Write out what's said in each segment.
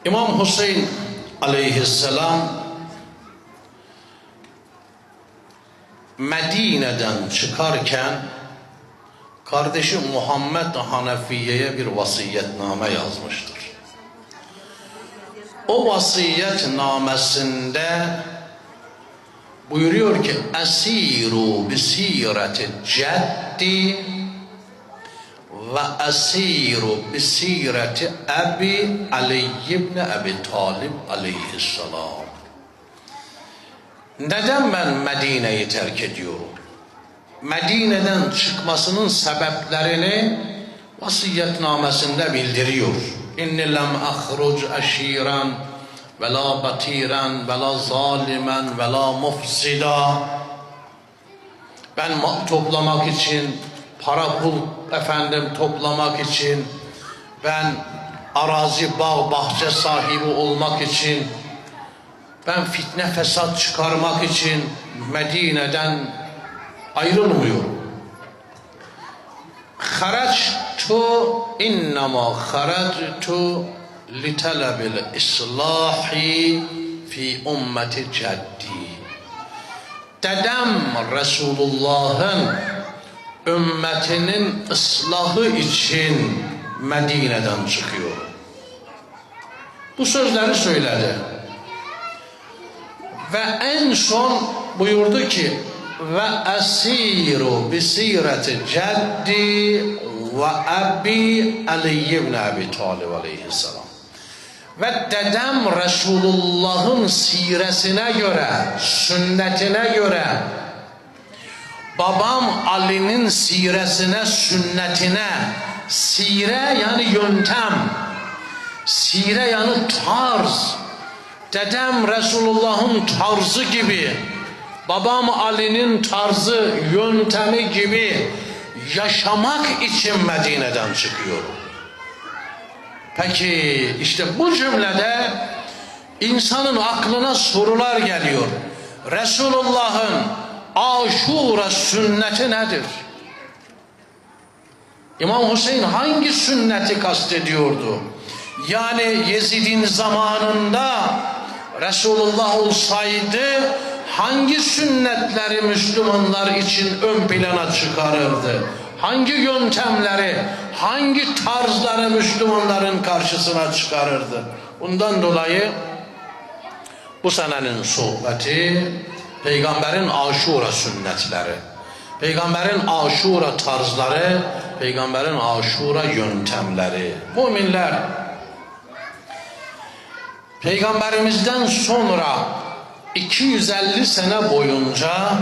İmam Hüseyin aleyhisselam Medine'den çıkarken kardeşi Muhammed Hanefiye'ye bir vasiyetname yazmıştır. O vasiyetnamesinde buyuruyor ki esiru bisireti ceddi ve esiru bisireti Ebi Ali ibn Ebi Talib aleyhisselam. Neden ben Medine'yi terk ediyorum? Medine'den çıkmasının sebeplerini vasiyetnamesinde bildiriyor. İnni lem ahruc eşiran ve la batiran ve la zalimen ve la mufsida. Ben mal toplamak için, para pul toplamak için, ben arazi, bağ, bahçe sahibi olmak için, ben fitne fesat çıkarmak için Medine'den ayrılmıyorum. Haractu innama haractu li talabil islahi fi ümmeti ceddi. Dedem Resulullah'ın ümmetinin ıslahı için Medine'den çıkıyor. Bu sözleri söyledi. Ve en son buyurdu ki ve esiru bisireti ceddi ve Ebi Ali ibn Ebi Talib aleyhisselam. Ve dedem Resulullah'ın siresine göre, sünnetine göre, babam Ali'nin siresine, sünnetine, sire yani yöntem, sire yani tarz, dedem Resulullah'ın tarzı gibi, babam Ali'nin tarzı, yöntemi gibi yaşamak için Medine'den çıkıyorum. Peki işte bu cümlede insanın aklına sorular geliyor. Resulullah'ın Aşura sünneti nedir? İmam Hüseyin hangi sünneti kastediyordu? Yani Yezid'in zamanında Resulullah olsaydı hangi sünnetleri Müslümanlar için ön plana çıkarırdı? Hangi yöntemleri, hangi tarzları Müslümanların karşısına çıkarırdı? Bundan dolayı bu senenin sohbeti Peygamberin Aşura sünnetleri, Peygamberin Aşura tarzları, Peygamberin Aşura yöntemleri. Müminler, Peygamberimizden sonra 250 sene boyunca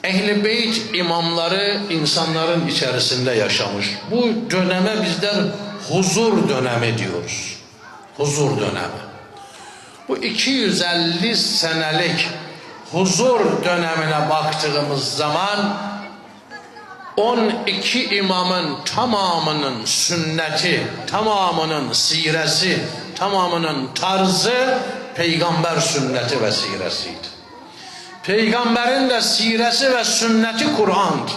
Ehl-i Beyt imamları insanların içerisinde yaşamış. Bu döneme bizler huzur dönemi diyoruz. Huzur dönemi. Bu 250 senelik huzur dönemine baktığımız zaman 12 imamın tamamının sünneti, tamamının siresi, tamamının tarzı Peygamber sünneti ve siresiydi. Peygamberin de siresi ve sünneti Kur'an'dı.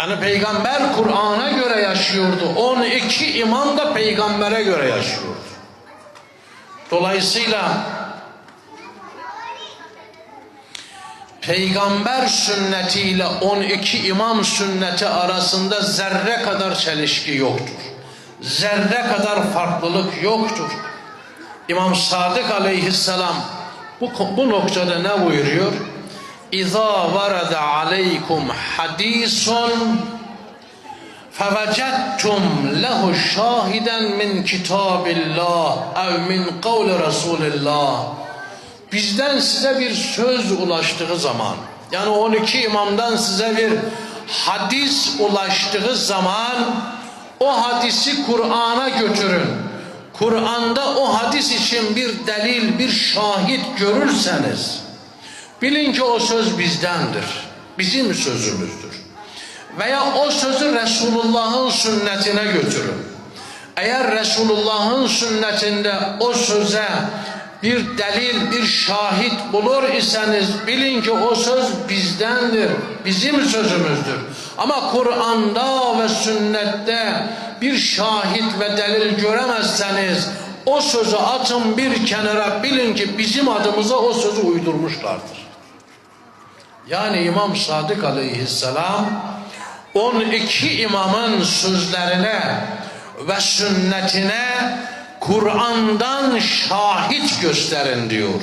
Yani Peygamber Kur'an'a göre yaşıyordu. 12 imam da Peygamber'e göre yaşıyordu. Dolayısıyla Peygamber sünnetiyle 12 imam sünneti arasında zerre kadar çelişki yoktur. Zerre kadar farklılık yoktur. İmam Sadık aleyhisselam bu noktada ne buyuruyor? İza varada aleykum hadisun fevecettum lehu şahiden min kitabillah ev min kavli Resulillah. Bizden size bir söz ulaştığı zaman, yani 12 imamdan size bir hadis ulaştığı zaman o hadisi Kur'an'a götürün. Kur'an'da o hadis için bir delil, bir şahit görürseniz bilin ki o söz bizdendir. Bizim sözümüzdür. Veya o sözü Resulullah'ın sünnetine götürün. Eğer Resulullah'ın sünnetinde o söze bir delil, bir şahit bulur iseniz bilin ki o söz bizdendir, bizim sözümüzdür. Ama Kur'an'da ve sünnette bir şahit ve delil göremezseniz o sözü atın bir kenara, bilin ki bizim adımıza o sözü uydurmuşlardır. Yani İmam Sadık Aleyhisselam 12 imamın sözlerine ve sünnetine Kur'an'dan şahit gösterin diyor.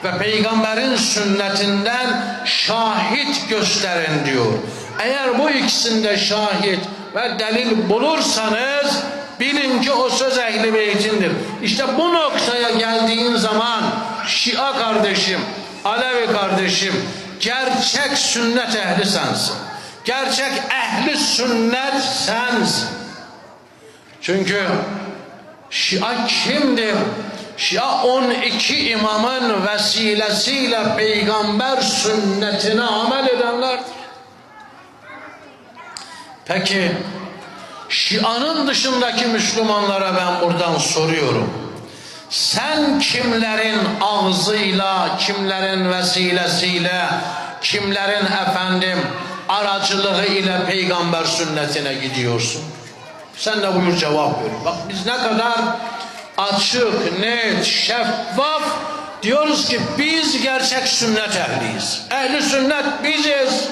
Ve peygamberin sünnetinden şahit gösterin diyor. Eğer bu ikisinde şahit ve delil bulursanız bilin ki o söz Ehl-i Beyt'indir. İşte bu noktaya geldiğin zaman Şia kardeşim, Alevi kardeşim, gerçek sünnet ehli sensin. Gerçek ehli sünnet sensin. Çünkü Şia kimdir? Şia 12 imamın vesilesiyle peygamber sünnetine amel edenlerdir. Peki Şia'nın dışındaki Müslümanlara ben buradan soruyorum. Sen kimlerin ağzıyla, kimlerin vesilesiyle, kimlerin aracılığı ile peygamber sünnetine gidiyorsun? Sen de buyur cevap ver. Bak biz ne kadar açık, net, şeffaf diyoruz ki biz gerçek sünnet ehliyiz. Ehli sünnet biziz.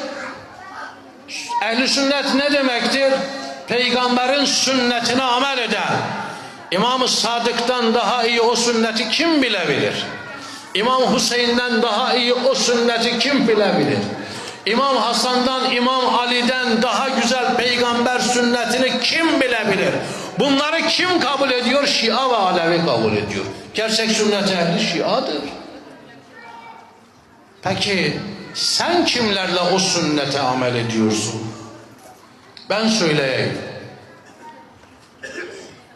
Ehli sünnet ne demektir? Peygamberin sünnetine amel eden. İmam-ı Sadık'tan daha iyi o sünneti kim bilebilir? İmam Hüseyin'den daha iyi o sünneti kim bilebilir? İmam Hasan'dan, İmam Ali'den daha güzel peygamber sünnetini kim bilebilir? Bunları kim kabul ediyor? Şia ve Alevi kabul ediyor. Gerçek sünnet ehli Şia'dır. Peki sen kimlerle o sünnete amel ediyorsun? Ben söyleyeyim.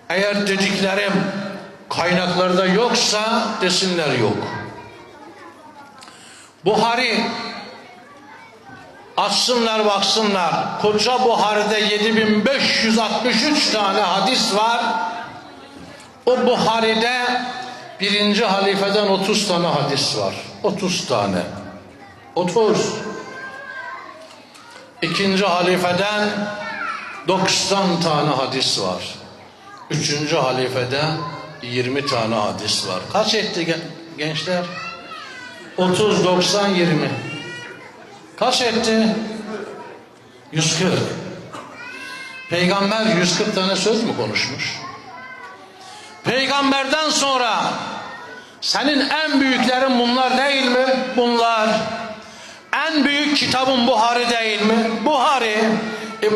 Eğer dediklerim kaynaklarda yoksa desinler yok. Buhari açsınlar baksınlar. Koca Buhari'de 7563 tane hadis var. O Buhari'de birinci halifeden 30 tane hadis var. 30 tane. 30. İkinci halifeden 90 tane hadis var. Üçüncü halifeden 20 tane hadis var. Kaç etti gençler? 30, 90, 20. Kaç etti? 140. Peygamber 140 tane söz mü konuşmuş? Peygamberden sonra senin en büyüklerin bunlar değil mi? Bunlar. En büyük kitabın Buhari değil mi? Buhari.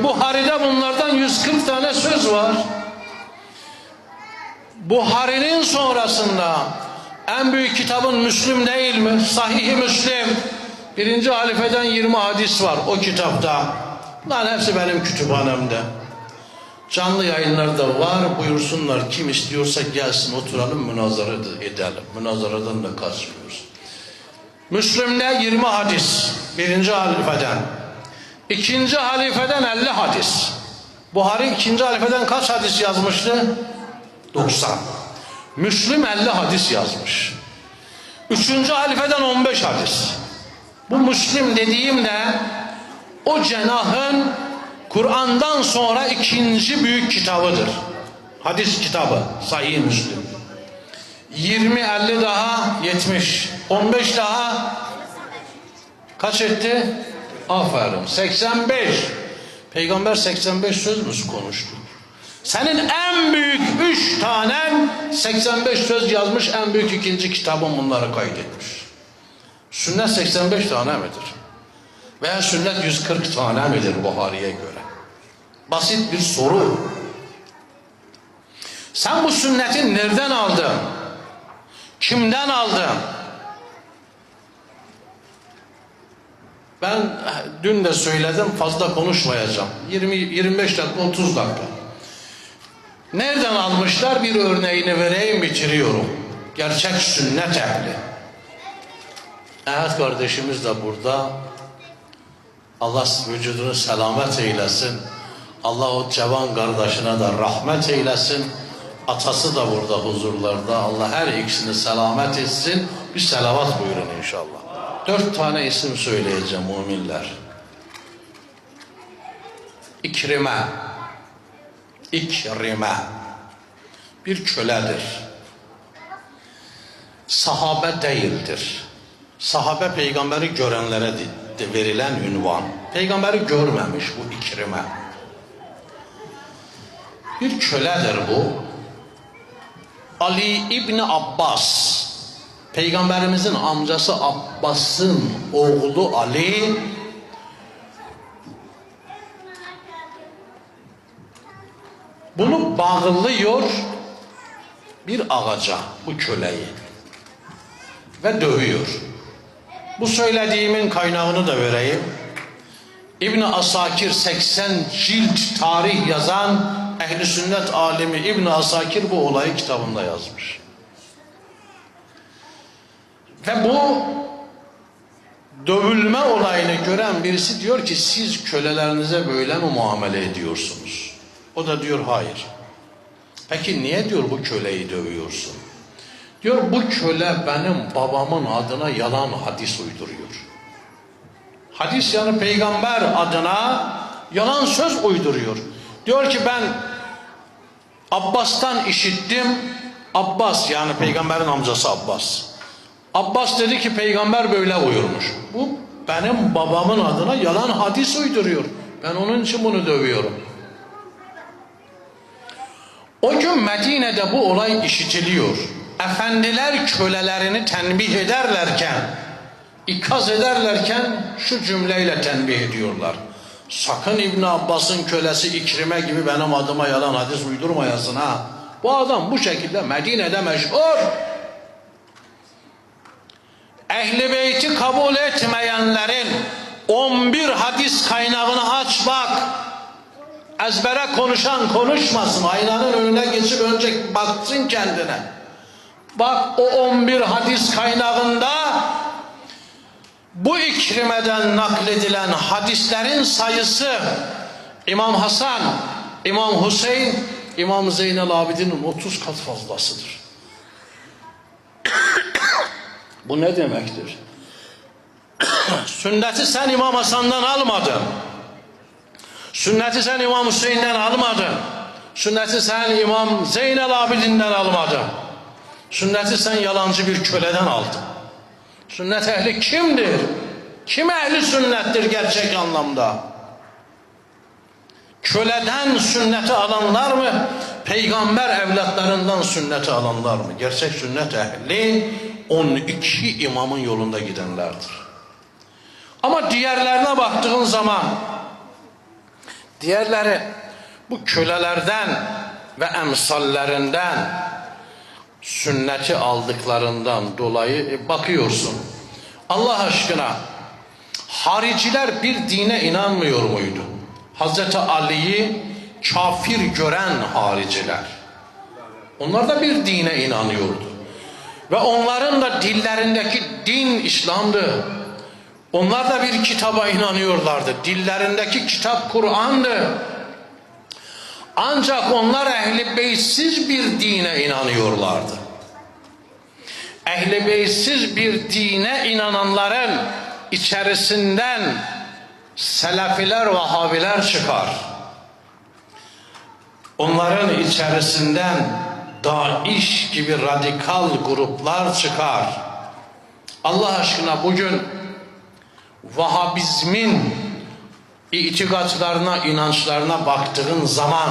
Buhari'de bunlardan 140 tane söz var. Buhari'nin sonrasında en büyük kitabın Müslim değil mi? Sahih-i Müslim. Birinci halifeden 20 hadis var o kitapta. Bunların hepsi benim kütüphanemde. Canlı yayınlarda var. Buyursunlar, kim istiyorsa gelsin oturalım, münazara edelim. Münazaradan da kaçmıyoruz. Müslim'de 20 hadis. Birinci halifeden. İkinci halifeden 50 hadis. Buhari ikinci halifeden kaç hadis yazmıştı? 90. Müslim 50 hadis yazmış. Üçüncü halifeden 15 hadis. Bu Müslim dediğimde o cenahın Kur'an'dan sonra ikinci büyük kitabıdır. Hadis kitabı Sahih Müslim. 20, 50 daha 70. 15 daha kaç etti? Aferin. 85. Peygamber 85 söz mü konuştu? Senin en büyük 3 tanen 85 söz yazmış, en büyük ikinci kitabın bunları kaydetmiş. Sünnet 85 tane midir? Veya sünnet 140 tane midir Buhari'ye göre? Basit bir soru. Sen bu sünneti nereden aldın? Kimden aldın? Ben dün de söyledim, fazla konuşmayacağım. 25 dakika, 30 dakika. Nereden almışlar? Bir örneğini vereyim, bitiriyorum. Gerçek sünnet ehli. Evet, kardeşimiz de burada. Allah vücudunu selamet eylesin. Allah o cevan kardeşine de rahmet eylesin. Atası da burada huzurlarda. Allah her ikisini selamet etsin. Bir selavat buyurun inşallah. 4 tane isim söyleyeceğim müminler. İkrime. İkrime. Bir köledir. Sahabe değildir. Sahabe peygamberi görenlere verilen ünvan. Peygamberi görmemiş bu İkrime. Bir köledir bu. Ali İbni Abbas, Peygamberimizin amcası Abbas'ın oğlu Ali, bunu bağlıyor bir ağaca, bu köleyi, ve dövüyor. Bu söylediğimin kaynağını da vereyim. İbn Asakir 80 cilt tarih yazan Ehl-i Sünnet alimi İbn Asakir bu olayı kitabında yazmış. Ve bu dövülme olayını gören birisi diyor ki siz kölelerinize böyle mi muamele ediyorsunuz? O da diyor hayır. Peki niye diyor bu köleyi dövüyorsun? Diyor bu köle benim babamın adına yalan hadis uyduruyor. Hadis yani peygamber adına yalan söz uyduruyor. Diyor ki ben Abbas'tan işittim. Abbas yani peygamberin amcası Abbas. Abbas dedi ki peygamber böyle buyurmuş. Bu benim babamın adına yalan hadis uyduruyor. Ben onun için bunu dövüyorum. O gün Medine'de bu olay işitiliyor. Efendiler kölelerini tenbih ederlerken, ikaz ederlerken şu cümleyle tenbih ediyorlar. Sakın İbn Abbas'ın kölesi İkrime gibi benim adıma yalan hadis uydurmayasın ha. Bu adam bu şekilde Medine'de meşhur. Ehl-i Beyt'i kabul etmeyenlerin 11 hadis kaynağını aç bak. Ezbere konuşan konuşmasın. Aynanın önüne geçip önce baksın kendine. Bak o 11 hadis kaynağında bu İkrime'den nakledilen hadislerin sayısı İmam Hasan, İmam Hüseyin, İmam Zeynel Abidin'in 30 kat fazlasıdır. Bu ne demektir? Sünneti sen İmam Hasan'dan almadın. Sünneti sen İmam Hüseyin'den almadın. Sünneti sen İmam Zeynel Abidin'den almadın. Sünneti sen yalancı bir köleden aldın. Sünnet ehli kimdir? Kim ehli sünnettir gerçek anlamda? Köleden sünneti alanlar mı? Peygamber evlatlarından sünneti alanlar mı? Gerçek sünnet ehli 12 imamın yolunda gidenlerdir. Ama diğerlerine baktığın zaman diğerleri bu kölelerden ve emsallerinden sünneti aldıklarından dolayı bakıyorsun. Allah aşkına hariciler bir dine inanmıyor muydu? Hazreti Ali'yi kafir gören hariciler. Onlar da bir dine inanıyordu. Ve onların da dillerindeki din İslam'dı. Onlar da bir kitaba inanıyorlardı. Dillerindeki kitap Kur'an'dı. Ancak onlar Ehl-i Beytsiz bir dine inanıyorlardı. Ehl-i Beytsiz bir dine inananların içerisinden Selefiler, Vahhabiler çıkar. Onların içerisinden Daesh gibi radikal gruplar çıkar. Allah aşkına bugün Vahhabizmin itikatlarına, inançlarına baktığın zaman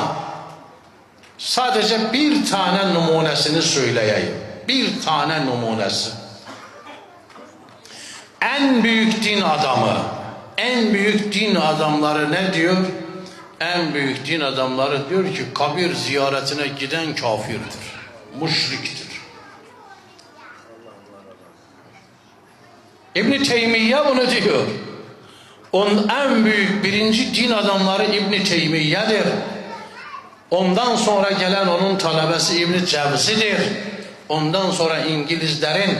sadece bir tane numunesini söyleyeyim. Bir tane numunesi. En büyük din adamı, en büyük din adamları ne diyor? En büyük din adamları diyor ki kabir ziyaretine giden kafirdir, müşriktir. İbn Teymiye bunu diyor. Onun en büyük birinci din adamları İbn Teymiye'dir. Ondan sonra gelen onun talebesi İbn Cevzi'dir. Ondan sonra İngilizlerin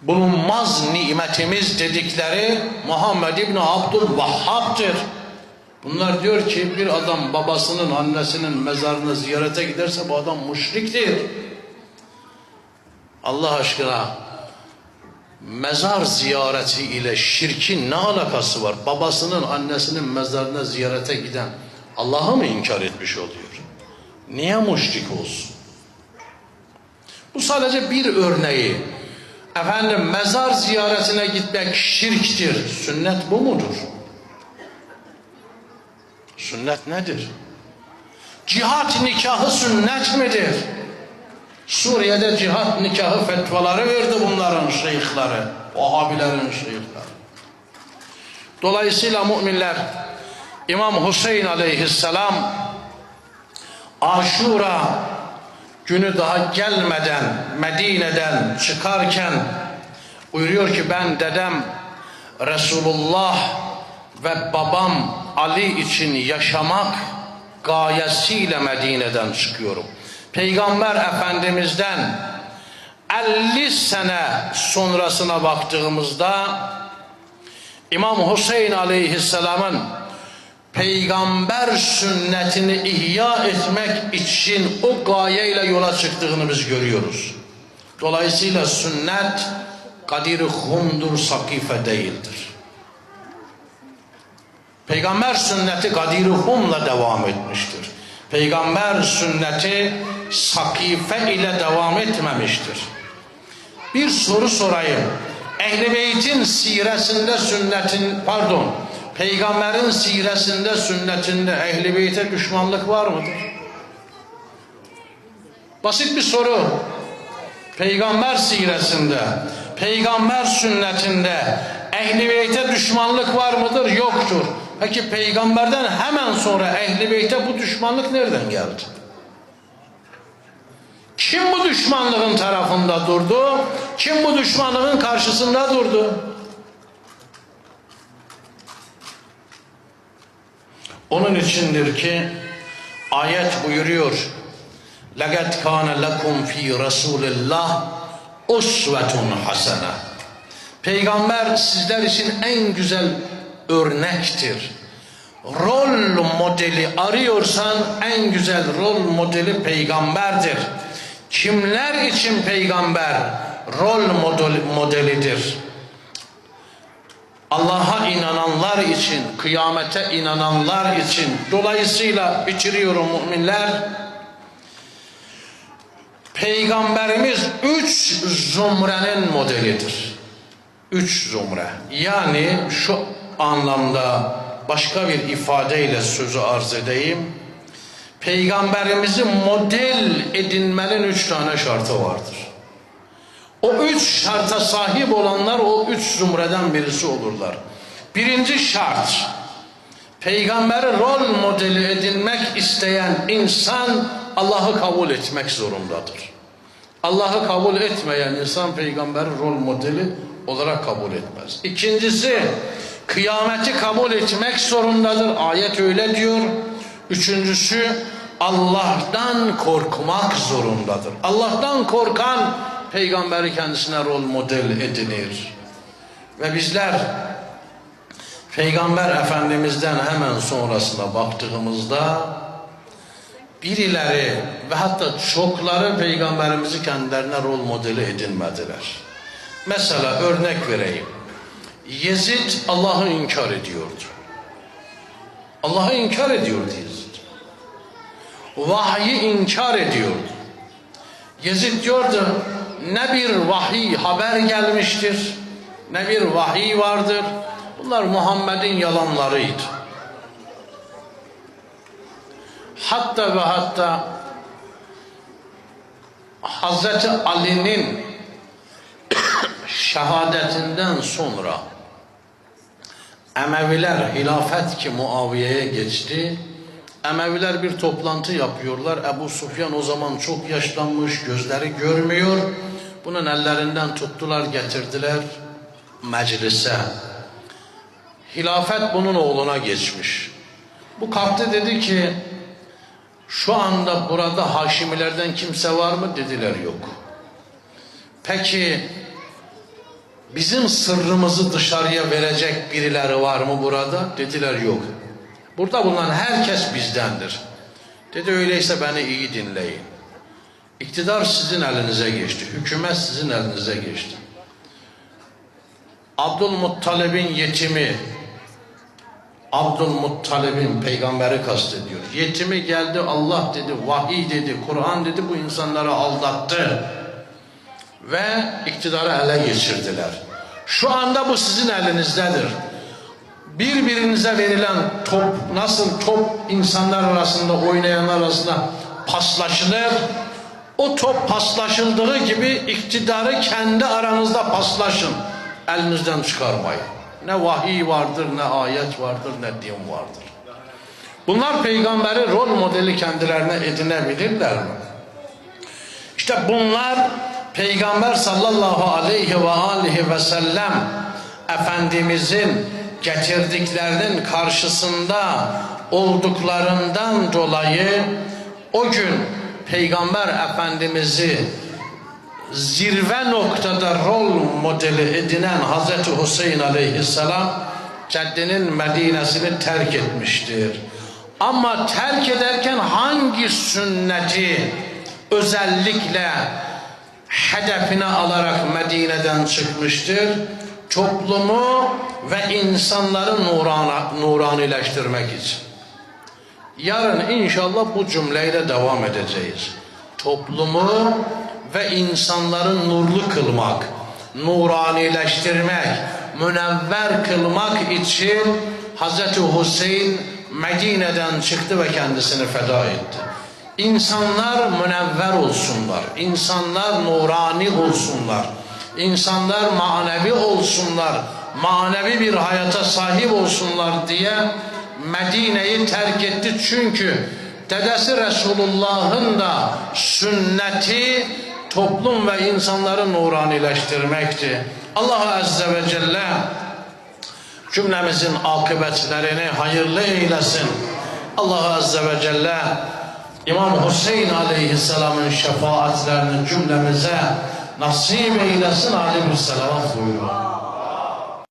bulunmaz nimetimiz dedikleri Muhammed İbn Abdülvahhab'dır. Bunlar diyor ki bir adam babasının, annesinin mezarını ziyarete giderse bu adam müşriktir. Allah aşkına mezar ziyareti ile şirkin ne alakası var? Babasının, annesinin mezarına ziyarete giden Allah'ı mı inkar etmiş oluyor? Niye müşrik olsun? Bu sadece bir örneği. Efendim mezar ziyaretine gitmek şirktir. Sünnet bu mudur? Sünnet nedir? Cihat nikahı sünnet midir? Suriye'de cihat nikahı fetvaları verdi bunların şeyhleri, Vahabilerin şeyhleri. Dolayısıyla müminler, İmam Hüseyin aleyhisselam Aşura günü daha gelmeden Medine'den çıkarken buyuruyor ki ben dedem Resulullah ve babam Ali için yaşamak gayesiyle Medine'den çıkıyorum. Peygamber Efendimiz'den 50 sene sonrasına baktığımızda İmam Hüseyin Aleyhisselam'ın peygamber sünnetini ihya etmek için o gayeyle yola çıktığını biz görüyoruz. Dolayısıyla sünnet Kadir-i Hum'dur, Sakife değildir. Peygamber sünneti Kadir-i Hum'la devam etmiştir. Peygamber sünneti Sakife ile devam etmemiştir. Bir soru sorayım. Ehl-i Beyt'in siresinde Peygamberin siresinde, sünnetinde Ehl-i Beyt'e düşmanlık var mıdır? Basit bir soru. Peygamber siresinde, peygamber sünnetinde Ehl-i Beyt'e düşmanlık var mıdır? Yoktur. Peki peygamberden hemen sonra Ehl-i Beyt'e bu düşmanlık nereden geldi? Kim bu düşmanlığın tarafında durdu? Kim bu düşmanlığın karşısında durdu? Onun içindir ki ayet buyuruyor. لَقَدْ كَانَ لَكُمْ ف۪ي رَسُولِ اللّٰهِ اُسْوَةٌ حَسَنَةٌ. Peygamber sizler için en güzel örnektir. Rol modeli arıyorsan en güzel rol modeli peygamberdir. Kimler için peygamber rol modelidir? Allah'a inananlar için, kıyamete inananlar için. Dolayısıyla bitiriyorum müminler. Peygamberimiz 3 zümrenin modelidir. 3 zümre. Yani şu anlamda başka bir ifadeyle sözü arz edeyim. Peygamberimizi model edinmenin 3 tane şartı vardır. O 3 şarta sahip olanlar o 3 zümreden birisi olurlar. Birinci şart, peygamberi rol modeli edinmek isteyen insan Allah'ı kabul etmek zorundadır. Allah'ı kabul etmeyen insan peygamberi rol modeli olarak kabul etmez. İkincisi, kıyameti kabul etmek zorundadır. Ayet öyle diyor. Üçüncüsü, Allah'tan korkmak zorundadır. Allah'tan korkan peygamberi kendisine rol model edinir. Ve bizler Peygamber Efendimiz'den hemen sonrasına baktığımızda birileri ve hatta çokları peygamberimizi kendilerine rol modeli edinmediler. Mesela örnek vereyim. Yezid Allah'ı inkar ediyordu. Allah'ı inkar ediyordu Yezid. Vahyi inkar ediyordu. Yezid diyordu, ne bir vahiy haber gelmiştir, ne bir vahiy vardır. Bunlar Muhammed'in yalanlarıydı. Hatta ve hatta Hazreti Ali'nin şehadetinden sonra Emeviler hilafet ki Muaviye'ye geçti. Emeviler bir toplantı yapıyorlar. Ebu Sufyan o zaman çok yaşlanmış, gözleri görmüyor. Bunun ellerinden tuttular, getirdiler meclise. Hilafet bunun oğluna geçmiş. Bu kalktı dedi ki, şu anda burada Haşimilerden kimse var mı? Dediler yok. Peki bizim sırrımızı dışarıya verecek birileri var mı burada? Dediler yok. Burada bulunan herkes bizdendir. Dedi öyleyse beni iyi dinleyin. İktidar sizin elinize geçti. Hükümet sizin elinize geçti. Abdülmuttalib'in yetimi, Abdülmuttalib'in peygamberi kastediyor. Yetimi geldi, Allah dedi, vahiy dedi, Kur'an dedi, bu insanları aldattı. Ve iktidarı ele geçirdiler. Şu anda bu sizin elinizdedir. Birbirinize verilen top, nasıl top insanlar arasında, oynayanlar arasında paslaşılır, o top paslaşıldığı gibi iktidarı kendi aranızda paslaşın. Elinizden çıkarmayın. Ne vahiy vardır, ne ayet vardır, ne din vardır. Bunlar peygamberi rol modeli kendilerine edinebilirler mi? İşte bunlar Peygamber sallallahu aleyhi ve aleyhi ve sellem Efendimizin getirdiklerinin karşısında olduklarından dolayı o gün Peygamber Efendimiz'i zirve noktada rol modeli edinen Hazreti Hüseyin aleyhisselam ceddinin Medine'sini terk etmiştir. Ama terk ederken hangi sünneti özellikle hedefine alarak Medine'den çıkmıştır? Toplumu ve insanları nuranileştirmek için. Yarın inşallah bu cümleyle devam edeceğiz. Toplumu ve insanları nurlu kılmak, nuranileştirmek, münevver kılmak için Hazreti Hüseyin Medine'den çıktı ve kendisini feda etti. İnsanlar münevver olsunlar, insanlar nurani olsunlar, insanlar manevi olsunlar, manevi bir hayata sahip olsunlar diye Medine'yi terk etti. Çünkü dedesi Resulullah'ın da sünneti toplum ve insanları nuranileştirmekti. Allah Azze ve Celle cümlemizin akıbetlerini hayırlı eylesin. Allah Azze ve Celle İmam Hüseyin Aleyhisselam'ın şefaatlerini cümlemize nasip eylesin. Aleyhisselam buyurun.